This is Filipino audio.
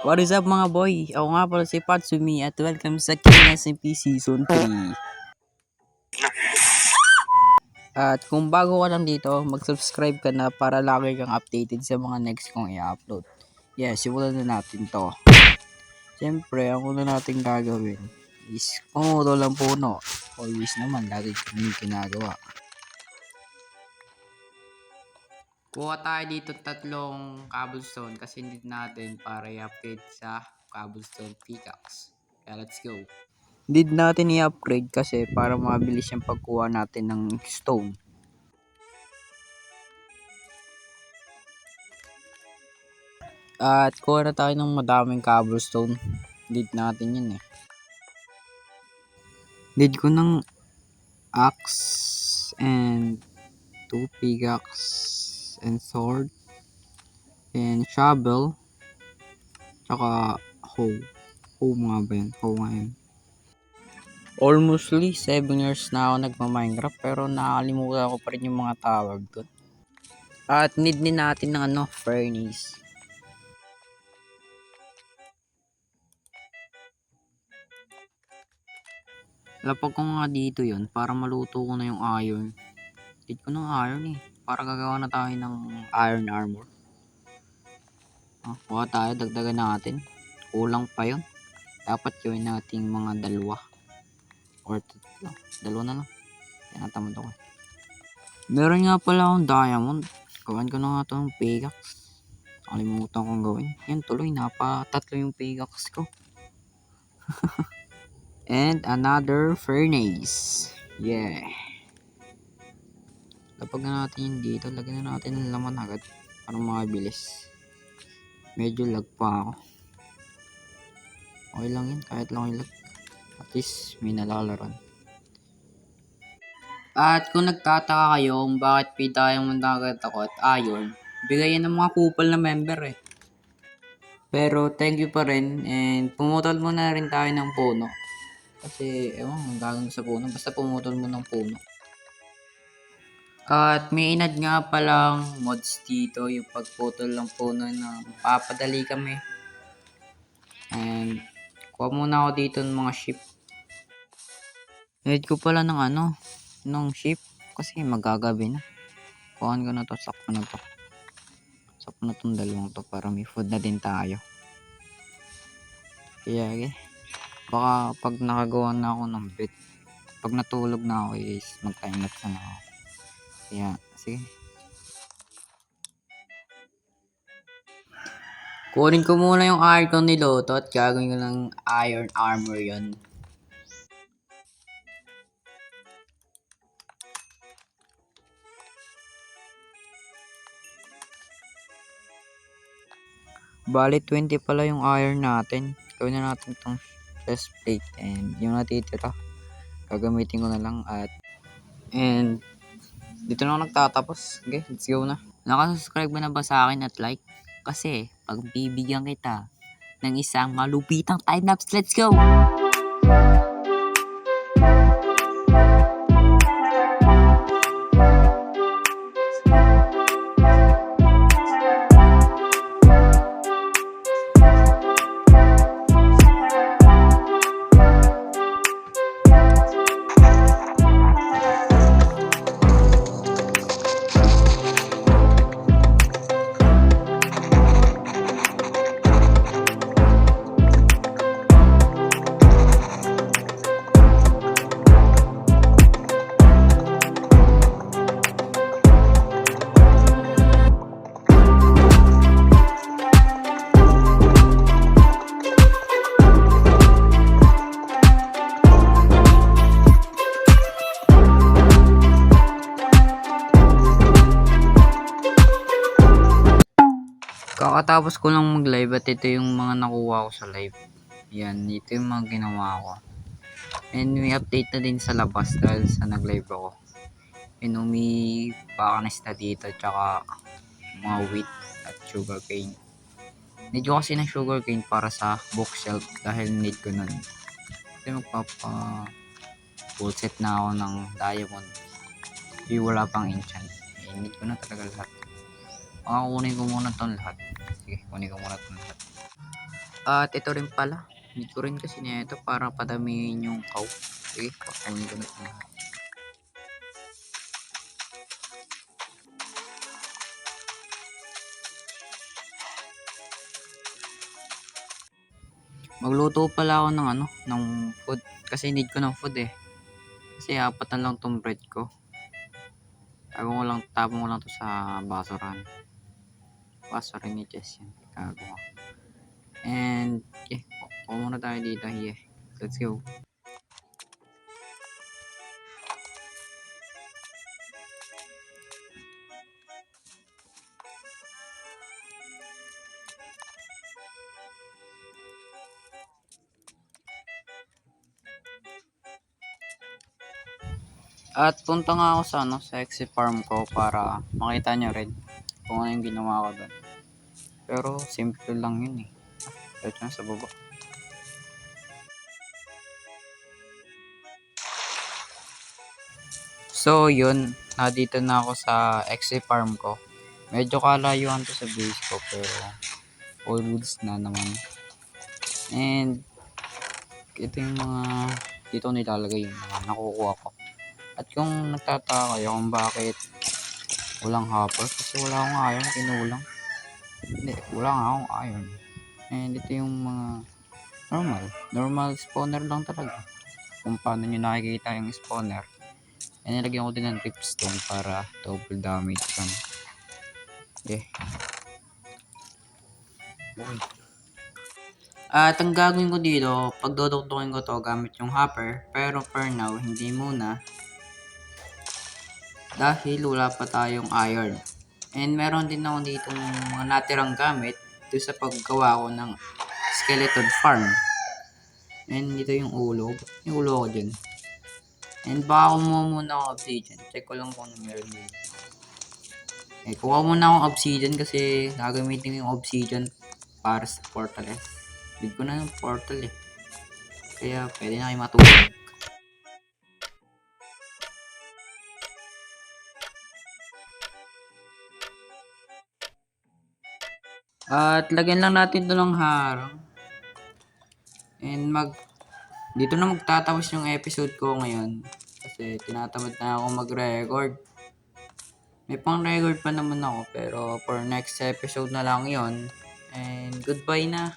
What is up mga boy? Ako nga pala si Patsumi at welcome sa King SMP Season 3. At kung bago ka lang dito, mag-subscribe ka na para lagi kang updated sa mga next kong i-upload. Yes, simulan na natin to. Siyempre, ang una natin gagawin is pumutol ang puno. Always naman, lagi kami ginagawa. Kuha tayo dito tatlong cobblestone kasi need natin para i-upgrade sa cobblestone pickaxe. Kaya let's go. Need natin i-upgrade kasi para mabilis yung pagkuha natin ng stone. At kuha na tayo ng madaming cobblestone. Need natin yun eh. Need ko ng axe and 2 pickaxe and sword and shovel tsaka hoe. Hoe nga ba yun? Hoe nga yun. Almostly 7 years na ako nagma-Minecraft pero nakakalimutan ko pa rin yung mga tawag doon. At need din natin ng furnace. Lapag ko nga dito yun para maluto ko na yung iron. Need ko ng iron eh. Para gagawa na tayo ng iron armor. Kuha tayo, dagdagan natin. Kulang pa yun. Dapat gawin natin mga dalawa. Or tatlo. Dalawa na lang. Tinatamad ako. Meron nga pala akong diamond. Gawin ko na nga ito ng pickaxe. Nakalimutan kong gawin. Yan tuloy, napatatlo yung pickaxe ko. And another furnace. Yeah. Kapag na natin yun dito, lagyan na natin ng laman agad para makabilis. Medyo lag pa ako. Okay lang yun, kahit lang yung lag. At least may nalalaran. At kung nagtataka kayo kung bakit pay diamond agad ako at iron, bigay yan ng mga kupal na member eh. Pero thank you pa rin and pumutol muna rin tayo ng puno. Kasi ewan, ang gagawin sa puno, basta pumutol mo ng puno. At may inad nga palang mods dito, yung pagputol ng puno na papadali kami. And kuha muna ako dito ng mga sheep. Need ko pala ng ng sheep kasi magagabi na. Kuhaan ko na to, sakto na to. Sakto na tong dalawang to para may food na din tayo. Kaya baka pag nakagawa na ako ng bed, pag natulog na ako is magpahinga na ako. Kaya sige. Kunin ko muna yung iron ko niloto at gagawin ko ng iron armor yon. Bali 20 pala yung iron natin. Gawin na natin itong chest plate and yung natitira gagamitin ko na lang and dito na ako nagtatapos. Okay, let's go na. Nakasubscribe mo na ba sa akin at like? Kasi pag bibigyan kita ng isang malupitang time-lapse, let's go! Kakatapos ko lang mag-live at ito yung mga nakuha ko sa live. Yan, ito yung mga ginawa ko. And may update na din sa labas dahil sa nag-live ako. And may bakanis na dito tsaka mga wheat at sugarcane. Need ko kasi ng sugarcane para sa bookshelf dahil need ko nun. Kasi magpapa full set na ako ng diamond. Yung wala pang enchant. Need ko na talaga lahat. Kunin ko muna itong lahat. Sige, kunin ko muna itong lahat. At ito rin pala, need ko rin kasi nito para padamihin yung cow. Sige, pakunin ko na ito. Magluto pala ako ng ng food. Kasi need ko ng food eh. Kasi apat na lang tong bread ko. Tapong ko lang to sa basurahan. Basurahan ni Jess yan. Gago ko. And, kuha muna tayo dito. Yeah. Let's go. At punta nga ako sa sa exit farm ko para makita nyo rin kung ano yung ginawa ko doon. Pero simple lang yun eh. Ito na sa baba. So yun, dito na ako sa exit farm ko. Medyo kalayuan to sa base ko pero all woods na naman. And ito yung mga dito nilalagay yung mga nakukuha ko. At kung nagtataka kayo kung bakit walang hopper, kasi wala akong iron, kinulang. Hindi, wala nga akong iron. And ito yung mga normal spawner lang talaga. Kung paano nyo nakikita yung spawner. And nilagyan ko din ng dripstone para double damage yan. Okay. At ang gagawin ko dito, pagdodoktokin ko to gamit yung hopper, pero for now, hindi muna. Dahil wala pa tayong iron. And meron din ako dito mga natirang gamit dito sa paggawa ko ng skeleton farm. And ito yung ulo. Yung ulo ko dyan. And baka kumuha muna ako obsidian. Check ko lang kung ano meron dito. Kuha muna akong obsidian kasi gagamitin ko yung obsidian para sa portal eh. Big ko na yung portal eh. Kaya pwede na kayo matulog. At lagyan lang natin ito ng harang. And dito na magtatapos yung episode ko ngayon. Kasi tinatamad na ako mag-record. May pang record pa naman ako pero for next episode na lang yon. And goodbye na.